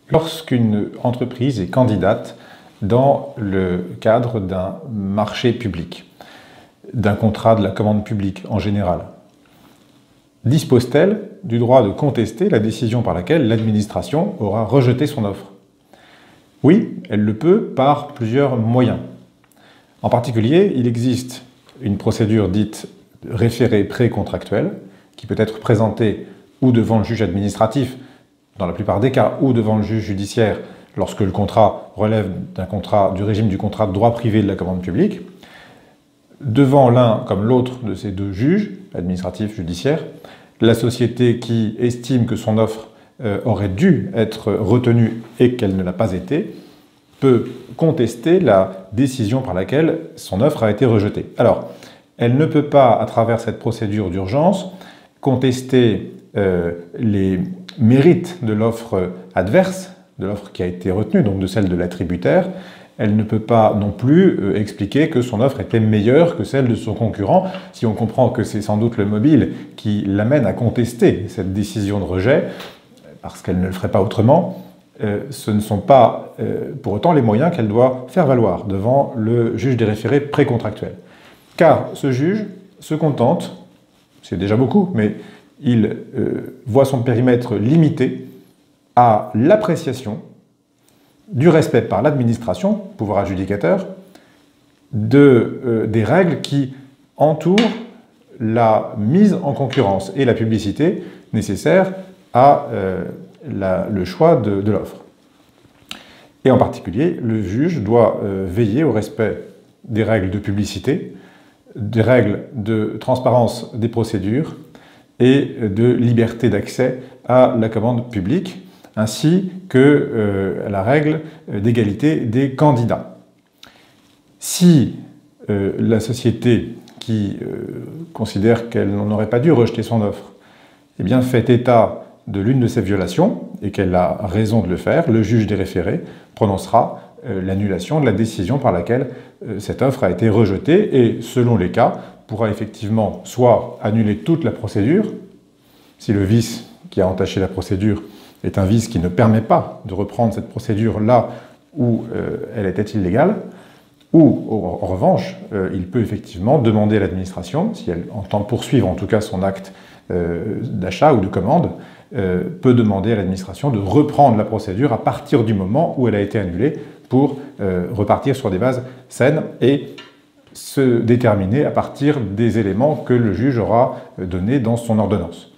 Lorsqu'une entreprise est candidate dans le cadre d'un marché public, d'un contrat de la commande publique en général, dispose-t-elle du droit de contester la décision par laquelle l'administration aura rejeté son offre? Oui, elle le peut par plusieurs moyens. En particulier, il existe une procédure dite référé précontractuel qui peut être présentée ou devant le juge administratif, dans la plupart des cas, ou devant le juge judiciaire lorsque le contrat relève du régime du contrat de droit privé de la commande publique. Devant l'un comme l'autre de ces deux juges, administratifs, judiciaires, la société qui estime que son offre aurait dû être retenue et qu'elle ne l'a pas été, peut contester la décision par laquelle son offre a été rejetée. Alors, elle ne peut pas, à travers cette procédure d'urgence, contester les mérites de l'offre adverse, de l'offre qui a été retenue, donc de celle de l'attributaire. Elle ne peut pas non plus expliquer que son offre était meilleure que celle de son concurrent, si on comprend que c'est sans doute le mobile qui l'amène à contester cette décision de rejet, parce qu'elle ne le ferait pas autrement. Ce ne sont pas pour autant les moyens qu'elle doit faire valoir devant le juge des référés précontractuels. Car ce juge se contente, c'est déjà beaucoup, mais il voit son périmètre limité à l'appréciation du respect par l'administration, pouvoir adjudicateur, des règles qui entourent la mise en concurrence et la publicité nécessaires à le choix de l'offre. Et en particulier, le juge doit veiller au respect des règles de publicité, des règles de transparence des procédures et de liberté d'accès à la commande publique, ainsi que la règle d'égalité des candidats. Si la société qui considère qu'elle n'aurait pas dû rejeter son offre, eh bien, fait état de l'une de ces violations, et qu'elle a raison de le faire, le juge des référés prononcera l'annulation de la décision par laquelle cette offre a été rejetée, et selon les cas, pourra effectivement soit annuler toute la procédure, si le vice qui a entaché la procédure est un vice qui ne permet pas de reprendre cette procédure là où elle était illégale, ou en revanche, il peut effectivement demander à l'administration, si elle entend poursuivre en tout cas son acte d'achat ou de commande, peut demander à l'administration de reprendre la procédure à partir du moment où elle a été annulée pour repartir sur des bases saines et se déterminer à partir des éléments que le juge aura donnés dans son ordonnance.